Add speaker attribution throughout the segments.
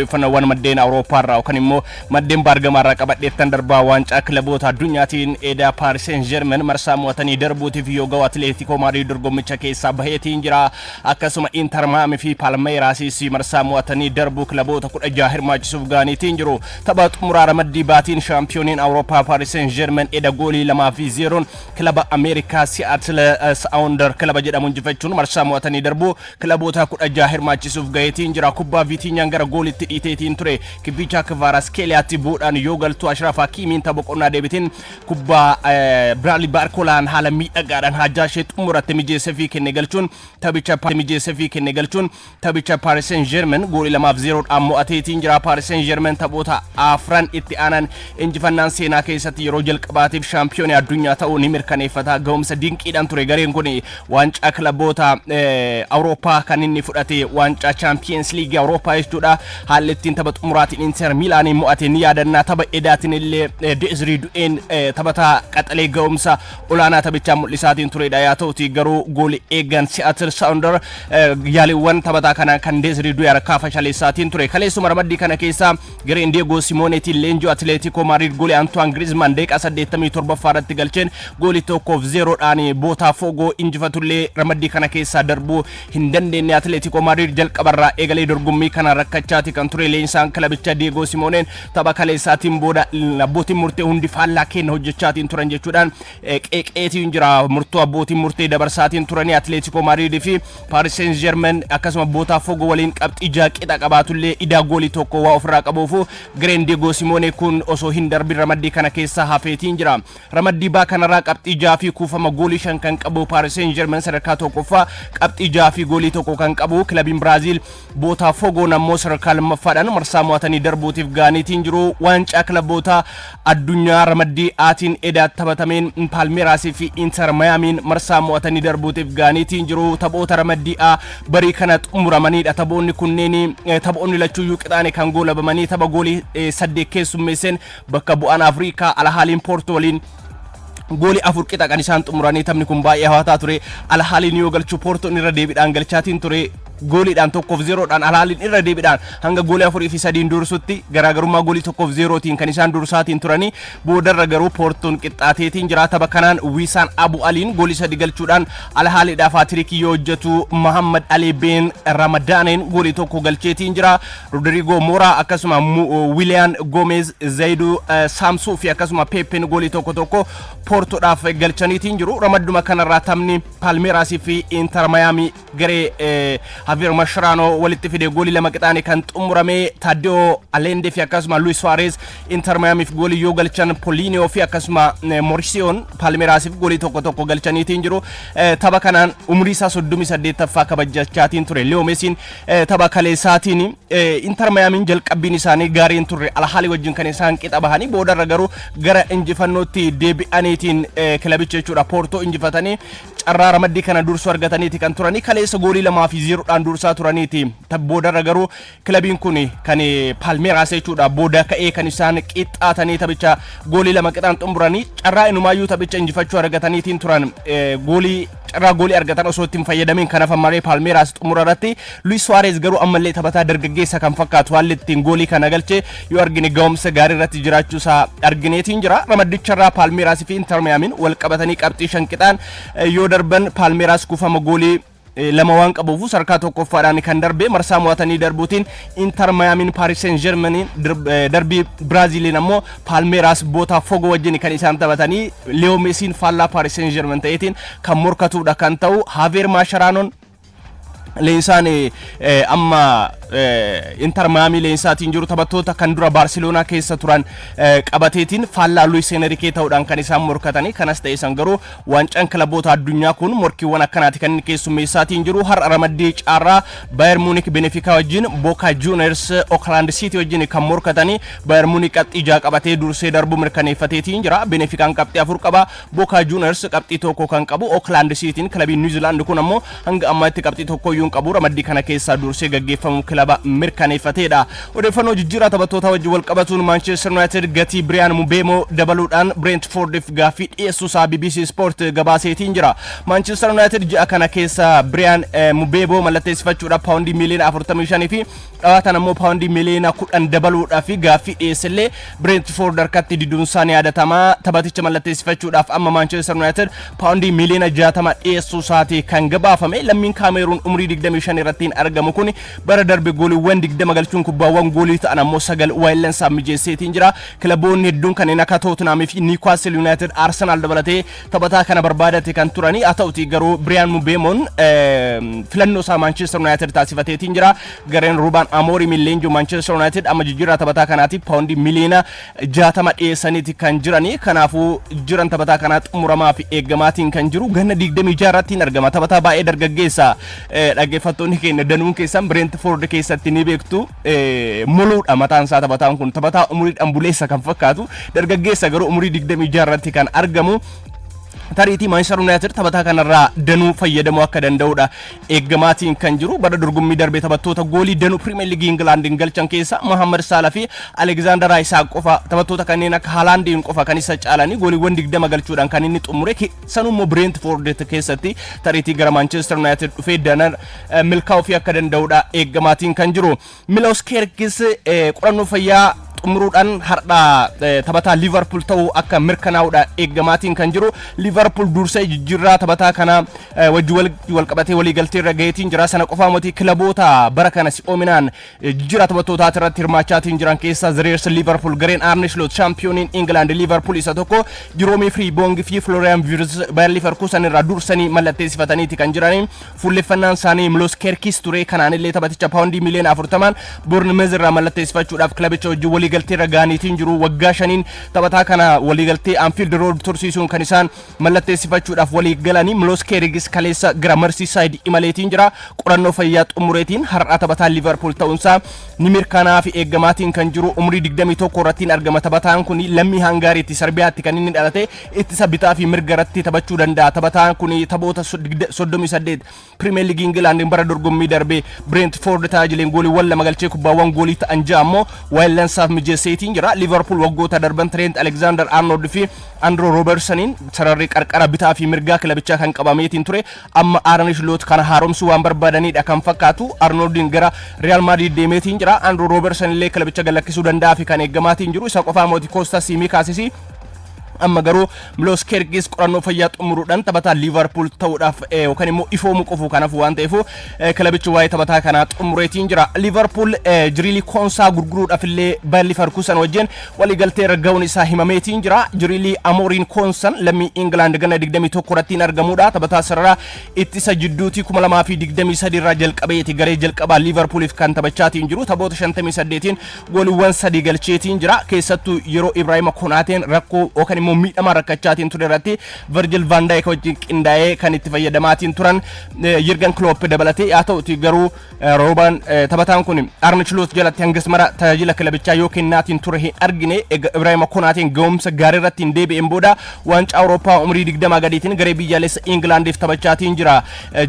Speaker 1: Fanawwan maddeen Awurooppaa irraa yookaan immoo maddeen Baargamaa irraa qabadheettan darbaa waancaa kilaboota addunyaatiin eedaa Paris Saint-Germain marsaa mo'atanii darbuutiif yoo ga'u Atletico Madrid dorgommicha keessaa baheetiin jira akkasuma Inter Miami fi Palmeiras marsaa mo'atanii darbuu kilaboota 16 hirmaachisuuf gaaniitiin jiru tapha xumuraa ramaddii baatiin shaampiyooniin Awurooppaa Paris Saint-Germain eeda goolii 2-0 kilaba Ameerikaa Seattle Sounders kilaba jedhamuun injifachuun marsaa mo'atanii darbuu kilaboota 16 hirmaachisuuf gaheetiin jira kubbaa Vitinhaan gara goolitti iteetiin ture kibicha Kvaratskhelia buudhaan yoo galtu Ashraf Hakimiin taphoqonnaa deebitiin kubbaa Bradley Barcolaan haala miidhagaadhaan hajjaa ishee xumuratti mijeessee fi kenne galchuun taphicha Paris Saint-Germain goolii 2-0 dhaan mo'ateetiin jira Paris Saint-Germain taphoota afran itti aanan injifannaan seenaa keessatti yeroo jalqabaatiif shaampiyoonii addunyaa ta'uu ni mirkaneeffata gahumsa dinqiidhaan ture gareen kun waancaa kilaboota Awurooppaa kan inni fudhate waancaa Champions League Awurooppaa jechuudha haallettiin tapha xumuraatiin Inter Milaan mo'ate ni yaadannaa tapha edaatiin illee Desiree Du'een taphataa qaxalee gahumsa olaanaa taphichaa mul'isaatiin turedha yaa ta'uti garuu goolii eegan Seattle Sounders yaaliiwwan taphataa kana kan Desiree Du'ee harkaa fashaleessaatiin ture kaleessuma ramaddii kana keessa gareen Diego Simoneetiin leenjii Atletico Madrid goolii Antoine Griezmann daqiiqaa 87 irratti galcheen goolii 1-0 dhaan Botafogo injifatullee ramaddii kana keessa darbuu hin dandeenye Atletico Madrid jalqabarraa eegalee dorgommii kana rakkachaati kan ture leensaan kilabicha Diego Simoneen tapha kaleessaatiin booda abbootiin murtee hundi faallaa kenna hojjechaatiin turan jechuudhaan qeeqeetiin jira murtoo abbootiin murtee dabarsaatiin turanii Atletico Madrid fi Paris Saint-Germain akkasuma Botafogo waliin qabxii qixa qabaatullee idaa goolii tokko waa ofirraa qabuufu gareen Diego Simonee kun osoo hin darbin ramaddii kana keessa hafeetiin jira ramaddii baa kanarraa qabxii 6 fi kuufama goolii 5 kan qabu Paris Saint-Germain sadarkaa tokkoffaa qabxii 6 fi goolii tokko kan qabu kilabiin Brazil Botafogo nammoo sadarkaa lammaffaadhaan marsaa mo'atanii darbuutiif gaaniitiin jiru waancaa kilaboota addunyaa ramaddii aatiin edaa taphatameen Palmeiras fi Inter Miamiin marsaa mo'atanii darbuutiif gaaniitiin jiru taphoota ramaddii barii kana xumuramanidha taphoonni kunneen taphoonni lachuuyyuu qixaane kan goolabamanii tapha goolii 8 keessummeessan bakka bu'aan Afrikaa alhaaliin Porto waliin goolii 4 qixa kan isaan xumuranii taphni kun baay'ee hawwataa ture alhaaliin yoo galchu Porto irra deebiidhaan galchaatiin ture gooliidhaan 1-0 dhaan alhaaliin irra deebiidhaan hanga goolii 4 fi 3 dursutti garaagarummaa goolii 1-0 tiin kan isaan dursaatiin turanii boodarra garuu Portoon qixxaateetiin jira tapha kanaan Wisaan Abu Aliin goolii 3 galchuudhaan alhaaliidhaaf haatirikii yoo hojjetu Muhammad Ali Ben Ramadaaneen goolii 1 galcheetiin jira Rodrigo Mora akkasuma William Gomez Zaidu Samsuu fi akkasuma Pepen goolii 1 Portoodhaaf galchaniitiin jiru ramadduma kanarraa taphni Palmeiras fi Inter Miami garee Javier Mascherano walitti fide goolii 2 qixaane kan xumurame Tadeo Allende fi akkasuma Luis Suarez Inter Miami fi goolii yoo galchan Paulinho fi akkasuma Mauricio Palmeiras fi goolii 1 galchaniitiin jiru tapha kanaan umrii isaa 38ffaa kabajachaatiin ture Leo Messi tapha kaleessaatiin Inter Miami jalqabbiin isaanii gaariin ture alhaali wajjin kan isaan qixa bahanii boodarra garuu gara injifannootti deebi'aniitiin kilabicha jechuudha Porto injifatanii carraa ramaddii kana dursuu argataniiti kan turanii kaleessa goolii 2-0 dhaan dursaa turaniiti boodarra garuu kilabiin kun kan Palmeiras jechuudha booda ka'ee kan isaan qixxaatanii taphicha goolii 2 qixaan xumuranii carraa inumaayyuu taphicha injifachuu argataniitiin turan goolii carraa goolii argatan osoo ittiin fayyadamin kanaaf ammaree Palmeiras xumurarratti Luis Suarez garuu ammallee taphataa dargaggeessa kan fakkaatu haalli ittiin goolii kana galche yoo argine gahumsa gaarii irratti jiraachuusaa argineetiin jira ramaddicharraa Palmeiras fi Inter Miamiin wal qabatanii qabxii 5 qixaan yoo darban Palmeiras kuufama goolii lama waan qabuuf sarkaa tokkoffaadhaan kan darbe marsaa mo'atanii darbuutiin Inter Miamiin Paris Saint-Germain darbii Braziliin ammoo Palmeiras Botafogo wajjin kan isaan taphatanii Leo Messi faallaa Paris Saint-Germain ta'eetiin kan morkatuudha kan ta'u Javier Mascherano leensaan amma Inter Miami leensaatiin jiru taphattoota kan dura Barcelona keessa turan qabateetiin faallaa Luis Enrique ta'uudhaan kan isaan morkatanii kanas ta'e san garuu waancaan kilaboota addunyaa kun morkiiwwan akkanaati kan inni keessummeessaatiin jiru har'a ramaddii caarraa Bayern Munich Benfica wajjin Boca Juniors Auckland City wajjin kan morkatanii Bayern Munich qabxii 6 qabatee dursee darbu mirkaneeffateetiin jira Benficaan qabxii 4 qaba Boca Juniors qabxii 1 kan qabu Auckland Cityin kilabiin New Zealand kun ammoo hanga ammaatti qabxii 1 qabu ramaddii kana keessa dursee gaggeeffamu kilaba mirkaneeffateedha. Odeeffannoo jijjiirraa taphattoota wajjin wal qabatuun Manchester United gatii Brian Mbeumo dabaluudhaan Brentfordiif gaaffii dhiyeessuusaa BBC Sport gabaaseetiin jira. Manchester United ji'a kana keessa Brian Mbeumo mallatteessifachuudhaaf paawundii miliyoona 45 fi dhawaatan ammoo paawundii miliyoona 10 dabaluudhaaf gaaffii dhiyeessellee Brentford harkatti diduunsaa yaadatamaa. Taphaticha mallatteessifachuudhaaf amma Manchester United paawundii miliyoona 60 dhiyeessuusaati kan gabaafame. Lammiin Kaameruun umrii 25 irratti argamu kun bara darbe gooliiwwan 20 galchuun kubbaawwan goolii ta'an ammoo 9 waayillansaa mijeesseetiin jira. Kilaboonni hedduun kanneen akka Tottenham fi Newcastle United, Arsenal dabalatee taphataa kana barbaadate kan turani. Haa ta'uti garuu Brian Mbeumoon filannoo isaa Manchester United taasifateetiin jira. Gareen Ruben Amorim leenjii Manchester United amma jijjiirraa taphataa kanaatiif paawundii miliyoona 60 dhiyeessaniiti kan jirani. Kanaafuu jiran taphataa kana xumuramaa fi eeggamaatiin kan jiru ganna 26 irratti argama. Taphataa baay'ee dargaggeessa. Dhaggeeffattoonni keenya danuun keessan Brentford keessatti ni beektu. Muluudha mataan isaa taphataan kun taphataa umuriidhaan buleessa kan fakkaatu dargaggeessa garuu umurii 26 irratti kan argamu. Tariitii Manchester United taphataa kanarraa danuu fayyadamuu akka danda'udha eeggamaatiin kan jiru. Bara dorgommii darbee taphattoota goolii danuu Premier League England galchan keessa Mohamed Salah fi Alexander Isak qofa taphattoota kanneen akka Haalandiin qofa kan isa caalanii gooliiwwan 20 galchuudhaan kan inni xumure. Sanummoo Brentford keessatti tariitii gara Manchester United dhufee danar milkaa'uu fi akka danda'udha eeggamaatiin kan jiru. Milos Kerkis qorannoo fayyaa xumuruudhaan har'a taphataa Liverpool ta'uu akka mirkanaa'udha eeggamaatiin kan jiru. Liverpool dursee jijjiirraa taphataa kana wajjin wal qabatee walii galtee irra gaheetiin jira. Sana qofaa miti kilaboota bara kana si'oominaan jijjiirraa taphattootaa irratti hirmaachaatiin jiran keessaa Zreers Liverpool, gareen Arne Slot chaampiyooniin England Liverpool isa tokko, Jerome Frimpong fi Florian Wirtz Bayer Leverkusen irraa dursanii mallatteessifataniiti kan jiranii. Fuulleffannaan isaanii Milos Kerkis ture. Kanaanillee taphaticha paawundii miliyoona 40 Bournemouth irraa mallatteessifachuudhaaf kilabicha wajjin walii galtee ragaaniitiin jiru. Waggaa 5 taphataa kana walii galtee Anfield Road tursiisuun kan isaan mallatteessifachuudhaaf walii galanii. Milos Kerkis kaleessa gara Merseyside imaleetiin jira. Qorannoo fayyaa xumureetiin har'a taphataa Liverpool ta'uunsaa ni mirkanaa'aa fi eeggamaatiin kan jiru. Umrii 21 irratti argama. Taphataan kun lammii Hangaariitti Sarbiyaatti kan inni dhalate. Ittisa bitaa fi mirga irratti taphachuu danda'a. Taphataan kun taphoota 38 Premier League England bara dorgommii darbee Brentford tajaajileen gooliiwwan 2 galchee kubbaawwan goolii ta'an 6 ammoo waayillansaaf mijeesseetiin jira. Liverpool waggoota darban Trent Alexander-Arnold fi Andrew Robertsoniin sararri qarqara bitaa fi mirgaa kilabichaa kan qabameetiin ture. Amma Arne Slot kana haaromsuu waan barbaadanidha kan fakkaatu. Arnoldin gara Real Madrid deemeetiin jira. Andrew Robertson illee kilabicha galakkisuu danda'a fi kan eeggamaatiin jiru. Isa qofaa miti Costa Simicasisi amma garuu Milos Kerkis qorannoo fayyaa xumuruudhaan taphataa Liverpool ta'uudhaaf yookaan immoo ifoomu qofu kanaaf waan ta'eef kilabichi waa'ee taphataa kanaa xumureetiin jira. Liverpool Jiriilii Konsaa gurguruudhaaf illee Bayer Leverkusen wajjin waliigaltee raggaa'uun isaa himameetiin jira. Jiriilii Amorim Konsan lammii England ganna 21 irratti argamudha. Taphataa sarara ittisa jidduutii 2023 irraa jalqabeeti garee jalqabaa Liverpooliif kan taphachaatiin jiru. Taphoota 58 gooliiwwan 3 galcheetiin jira. Keessattuu yeroo Ibrahima Konaateen rakkoo yookaan miidhama rakkachaatiin ture irratti Virgil van Dijk wajjin qindaa'ee kan itti fayyadamaatiin turan Jurgen Klopp dabalatee. Haa ta'uti garuu Ruben taphataan kun Arne Slot jalatti hangas mara tajaajila kilabichaa yoo kennaatiin ture hin argine. Ibrahima Konaateen gahumsa gaarii irratti hin deebi'een booda waancaa Awurooppaa umrii 20 gadiitiin garee biyyaalessa Englandiif taphachaatiin jira.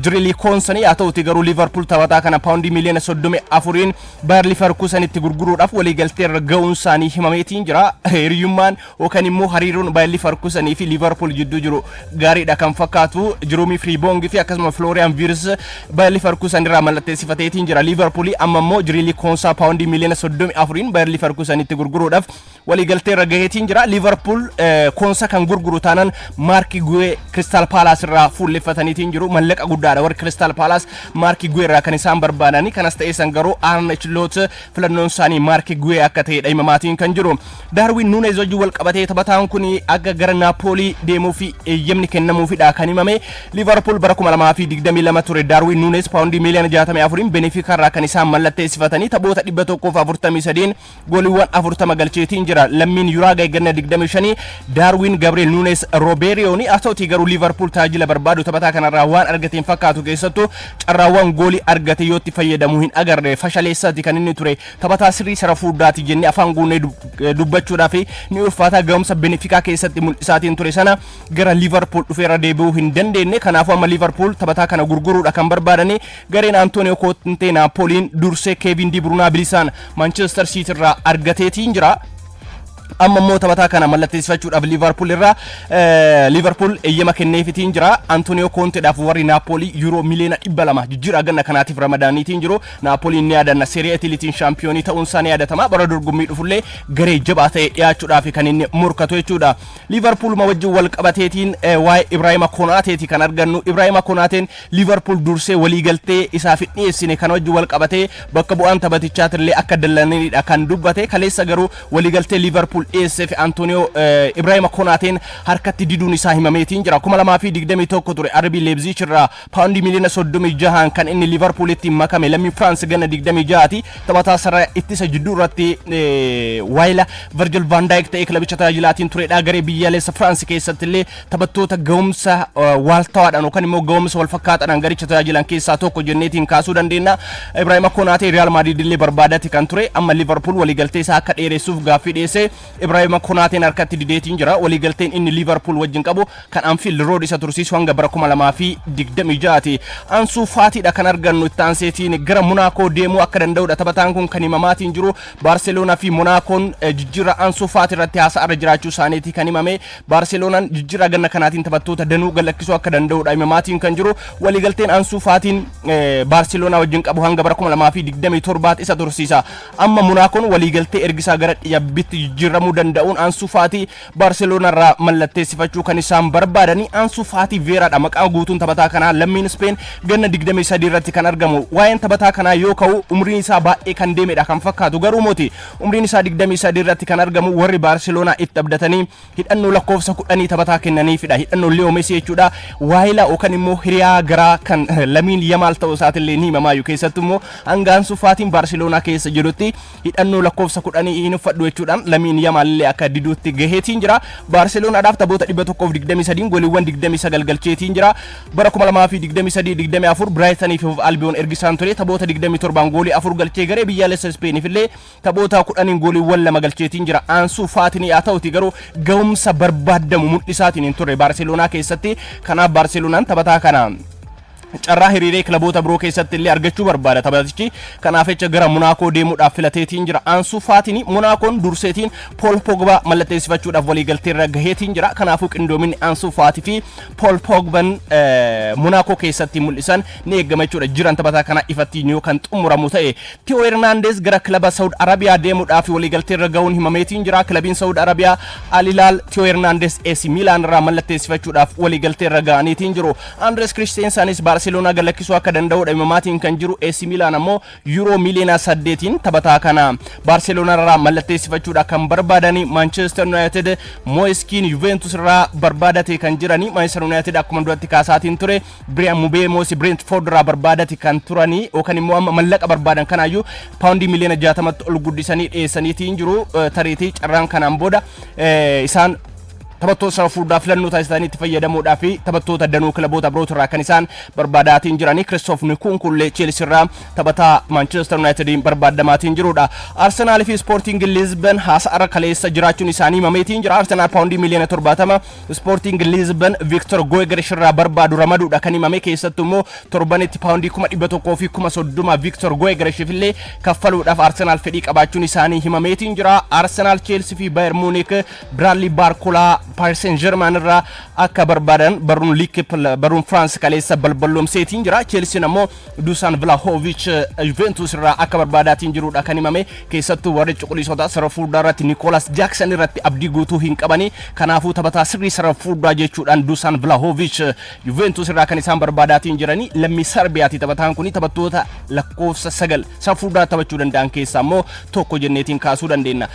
Speaker 1: Jiriilii Konsanii haa ta'uti garuu Liverpool taphataa kana paawundii miliyoona 34 Bayer Leverkusenitti gurguruudhaaf waliigaltee irra ga'uun isaanii himameetiin jira. Hiriyyummaan yookaan immoo hariiroon Bayer Leverkusen fi Liverpool jidduu jiru gaariidha kan fakkaatu. Jerome Frimpong fi akkasuma Florian Wirtz Bayer Leverkusen irraa mallatteessifateetiin jira. Liverpool amma immoo Jiriilii Konsaa paawundii miliyoona 34 Bayer Leverkusenitti gurguruudhaaf waliigaltee irra gaheetiin jira. Liverpool Konsa kan gurguru taanaan Mark Guehi Crystal Palace irraa fuulleffataniitiin jiru. Mallaqa guddaadha warri Crystal Palace Mark Guehi irraa kan isaan barbaadani. Kanas ta'ee san garuu Arne Slot filannoon isaanii Mark Guehi akka ta'edha himamaatiin kan jiru. Darwin Nunes wajjin wal qabatee taphataan kun akka gara Napoli deemuu fi eeyyamni kennamuufidha kan himame. Liverpool bara 2022 ture Darwin Nunes paawundii miliyoona 64 Benfica irraa kan isaan mallatteessifatanii taphoota 143 gooliiwwan 40 galcheetiin jira. Lammiin Uruguay ganna 25 Darwin Gabriel Nunes Roberiooni. Haa ta'uti garuu Liverpool tajaajila barbaadu taphataa kanarraa waan argateen fakkaatu keessattuu carraawwan goolii argate yoo itti fayyadamuu hin agarre fashaleessaati kan inni ture. Taphataa sirrii sara fuudhaati jennee afaan guunnee dubbachuudhaaf ni ulfaata. Gahumsa Benfica keessatti mul'isaatiin ture sana gara Liverpool dhufeera deebi'uu hin dandeenye. Kanaafuu amma Liverpool taphataa kana gurguruudha kan barbaadani. Gareen Antonio Conte Napoliin dursee Kevin De Bruyne bilisaan Manchester City irraa argateetiin jira. amma immoo taphataa kana mallatteessifachuudhaaf Liverpool irraa Liverpool eeyyama kenneefitiin jira. Antonio Conte dhaaf warri Napoli euro miliyoona 200 jijjiirraa ganna kanaatiif ramadaaniitiin jiru. Napoli ni yaadanna Serie A Italiitiin shaampiyoonii ta'uun isaa ni yaadatama. Bara dorgommii dhufullee garee jabaa ta'e dhiyaachuudhaaf kan inni murkatu jechuudha. Liverpool ma wajjin wal qabateetiin waa'ee Ibrahima Konateeti kan argannu. Ibrahima Konateen Liverpool dursee walii galtee isaaf dhiyeessine kan wajjin wal qabatee bakka bu'aan taphatichaatillee akka dallanidha kan dubbate. Kaleessa garuu walii galtee Liverpool ESF Antonio Ibrahima Konateen harkatti diduun isaa himameetiin jira. 2021 ture RB Leipzig irraa paawundi miliyoona 36 kan inni Liverpool itti makame lammii France ganna 26ti. Taphataa sarara ittisa jidduu irratti waayila Virgil van Dijk ta'ee kilabicha tajaajilaatiin turedha. Garee biyyaalessa France keessatti illee taphattoota gahumsa waaltawaadhaan yookaan immoo gahumsa wal fakkaataadhaan garicha tajaajilan keessaa tokko jenneetiin kaasuu dandeenya. Ibrahima Konate Real Madrid illee barbaadati kan ture. Amma Liverpool waliigaltee isaa akka dheeressuuf gaaffii dhiyeesse. Ibrahima Konateen harkatti dideetiin jira. Waliigalteen inni Liverpool wajjin qabu kan Anfield Road isa tursiisu hanga bara 2026ti. Ansu Fatiidha kan argannu itti aanseetiin gara Monaco deemuu akka danda'udha. Taphataan kun kan himamaatiin jiru Barcelona fi Monacoon jijjiirraa Ansu Fati irratti haasa'aa jiraachuu isaaniiti kan himame. Barcelonaan jijjiirraa ganna kanaatiin taphattoota danuu galakkisuu akka danda'udha himamaatiin kan jiru. Waliigalteen Ansu Fatiin Barcelona wajjin qabu hanga bara 2027 isa tursiisa. Amma Monacoon waliigaltee ergisaa gara dhiyabbitti jijjiiramuu danda'uun Ansu Fati Barcelona irraa mallatteessifachuu kan isaan barbaadani. Ansu Fati Veeraadha maqaa guutuun taphataa kanaa lammiin Spain ganna 23 irratti kan argamu. Waa'een taphataa kanaa yoo ka'u umriin isaa baay'ee kan deemedha kan fakkaatu garuu mooti umriin isaa 23 irratti kan argamu. Warri Barcelona itti abdatanii hidhannoo lakkoofsa 10 taphataa kennaniifidha. Hidhannoo Leo Messi jechuudha. Waayila yookaan immoo hiriyaa garaa kan Lamine Yamal ta'uu isaatillee ni himamaayu. Keessattuu immoo hanga Ansu Fatiin Barcelona keessa jirutti hidhannoo lakkoofsa 10 hin uffadhu jechuudhaan Lamine Yamal illee akka diduutti gaheetiin jira. Barcelonaadhaaf taphoota 123 gooliiwwan 29 galcheetiin jira. Bara 2023-24 Brighton fi Albion ergisaan ture taphoota 27 goolii 4 galchee garee biyyaalessa Spain illee taphoota 10 gooliiwwan 2 galcheetiin jira. Ansu Fatiin yaa ta'uti garuu gahumsa barbaadamu mul'isaatiin hin turre Barcelona keessatti. Kanaaf Barcelonaan taphataa kana carraa hiriiree kilaboota biroo keessatti illee argachuu barbaada taphatichi. Kanaaf jecha gara Monaco deemuudhaaf filateetiin jira. Ansu Fatiin Monacoon durseetiin Paul Pogba mallatteessifachuudhaaf waliigaltee irra gaheetiin jira. Kanaafuu qindoominni Ansu Fatii fi Paul Pogban Monaco keessatti mul'isan ni eegama jechuudha. Jiran taphataa kana ifattiin yoo kan xumuramu ta'e Theo Hernandez gara kilaba Saudi Arabia deemuudhaaf waliigaltee irra gahuun himameetiin jira. Kilabiin Saudi Arabia Al Hilal Theo Hernandez AC Milan irraa mallatteessifachuudhaaf waliigaltee irra gahaniitiin jiru. Andres Christensenis Barcelona galakkisuu akka danda'udha himamaatiin kan jiru. AC Milan ammoo euro miliyoona 8 taphataa kana Barcelona irraa mallatteessifachuudha kan barbaadani. Manchester United Moiskin Juventus irraa barbaadate kan jirani. Manchester United akkuma duratti kaasaatiin ture Brian Mbeumo Brentford irraa barbaadate kan turani yookaan immoo amma mallaqa barbaadan kanaayyuu paawundi miliyoona 60tti ol guddisanii dhiyeessaniitiin jiru. Tareetii carraan kanaan booda isaan taphattoota sarara fuudhaa filannoo taasisanii itti fayyadamuudhaaf taphattoota danuu kilaboota biroo irraa kan isaan barbaadaatiin jiranii. Christophe Nkunkullee Chelsea irraa taphataa Manchester United barbaadamaatiin jirudha. Arsenal fi Sporting Lisbon haasa'aa kaleessa jiraachuun isaanii himameetiin jira. Arsenal paawundi miliyoona 70 Sporting Lisbon Victor Goegeresh irraa barbaadu ramaduudha kan himame. Keessattuu immoo torbanitti paawundi 100 fi 30 Victor Goegereshiif illee kaffaluudhaaf Arsenal fedhii qabaachuun isaanii himameetiin jira. Arsenal Chelsea fi Bayern Munich Bradley Barcola Paris Saint-Germain irraa akka barbaadan baruun Ligue baruun France kaleessa balballoomseetiin jira. Chelsea ammoo Dusan Vlahovic Juventus irraa akka barbaadaatiin jirudha kan himame. Keessattuu warri cuquliisota sarara fuudhaa irratti Nicolas Jackson irratti abdii guutuu hin qabani. Kanaafuu taphataa sirrii sarara fuudhaa jechuudhaan Dusan Vlahovic Juventus irraa kan isaan barbaadaatiin jirani. Lammii Sarbiyaati taphataan kun taphattoota lakkoofsa 9 sarara fuudhaa taphachuu danda'an keessaa ammoo tokko jenneetiin kaasuu dandeenya.